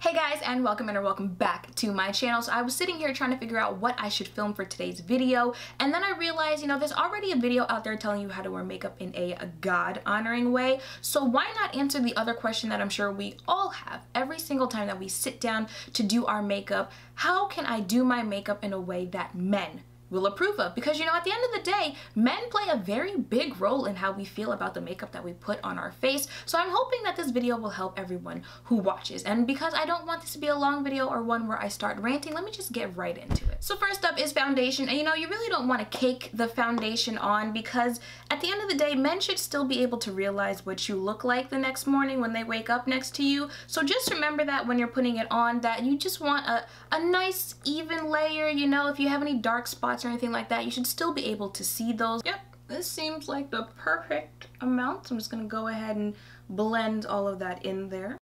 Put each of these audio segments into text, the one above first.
Hey guys, and welcome back to my channel. So I was sitting here trying to figure out what I should film for today's video, and then I realized, there's already a video out there telling you how to wear makeup in a God-honoring way. So why not answer the other question that I'm sure we all have every single time that we sit down to do our makeup? How can I do my makeup in a way that men will approve of? Because at the end of the day, men play a very big role in how we feel about the makeup that we put on our face. So I'm hoping that this video will help everyone who watches. And because I don't want this to be a long video or one where I start ranting, let me just get right into it. So first up is foundation. And you really don't want to cake the foundation on, because at the end of the day, men should still be able to realize what you look like the next morning when they wake up next to you. So just remember that when you're putting it on, that you just want a nice even layer. If you have any dark spots or anything like that, you should still be able to see those. Yep, this seems like the perfect amount. So I'm just gonna go ahead and blend all of that in there.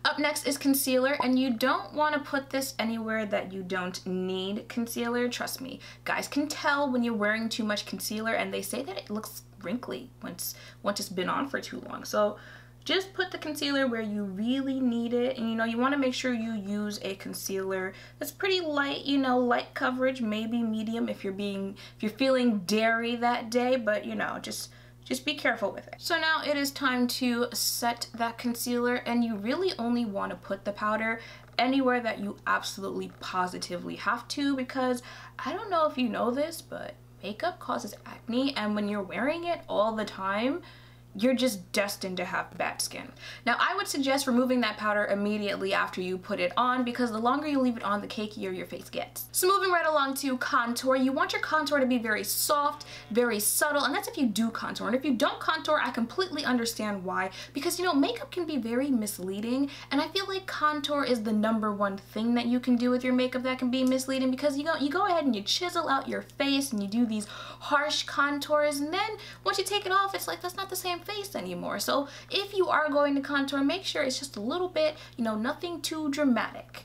Up next is concealer, and you don't want to put this anywhere that you don't need concealer. Trust me, guys can tell when you're wearing too much concealer, and they say that it looks wrinkly once it's been on for too long. So just put the concealer where you really need it, and you want to make sure you use a concealer that's pretty light, light coverage, maybe medium if you're feeling dairy that day, but just be careful with it. So now it is time to set that concealer, and you really only want to put the powder anywhere that you absolutely positively have to, because I don't know if you know this, but makeup causes acne, and when you're wearing it all the time, you're just destined to have bad skin. Now, I would suggest removing that powder immediately after you put it on, because the longer you leave it on, the cakier your face gets. So moving right along to contour, you want your contour to be very soft, very subtle, and that's if you do contour. And if you don't contour, I completely understand why, because makeup can be very misleading, and I feel like contour is the #1 thing that you can do with your makeup that can be misleading, because you go ahead and you chisel out your face and you do these harsh contours, and then once you take it off, it's like that's not the same face anymore. So if you are going to contour, make sure it's just a little bit, nothing too dramatic.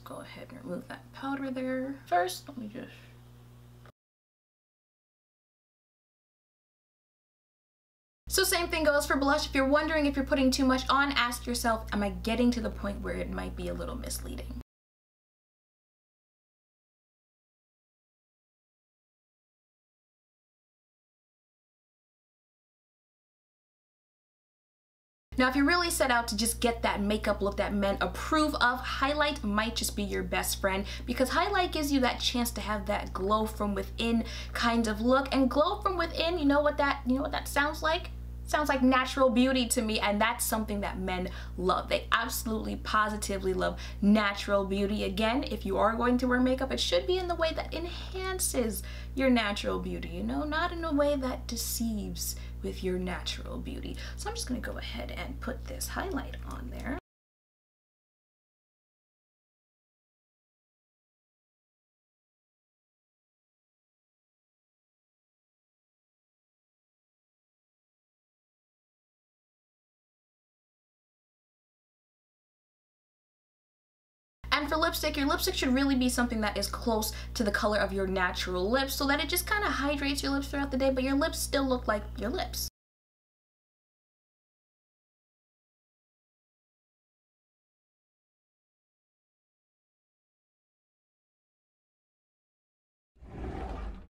Go ahead and remove that powder there. First, let me just So same thing goes for blush. If you're wondering if you're putting too much on, ask yourself, am I getting to the point where it might be a little misleading? Now, if you really set out to just get that makeup look that men approve of, highlight might just be your best friend, because highlight gives you that chance to have that glow from within kind of look. And glow from within, you know what that sounds like? Sounds like natural beauty to me, and that's something that men love. They absolutely positively love natural beauty. Again, if you are going to wear makeup, it should be in the way that enhances your natural beauty, not in a way that deceives with your natural beauty. So I'm just gonna go ahead and put this highlight on there. And for lipstick, your lipstick should really be something that is close to the color of your natural lips, so that it just kind of hydrates your lips throughout the day, but your lips still look like your lips.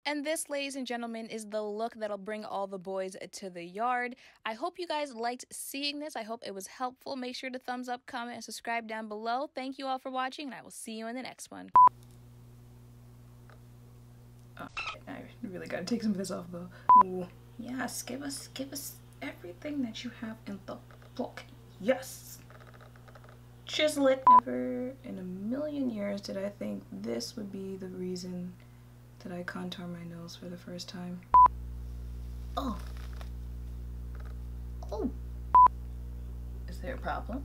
And this, ladies and gentlemen, is the look that'll bring all the boys to the yard. I hope you guys liked seeing this. I hope it was helpful. Make sure to thumbs up, comment, and subscribe down below. Thank you all for watching, and I will see you in the next one. Oh, I really gotta take some of this off, though. Ooh, yes, give us everything that you have in the book. Yes. Chisel it. Never in a million years did I think this would be the reason that I contour my nose for the first time. Oh. Oh. Is there a problem?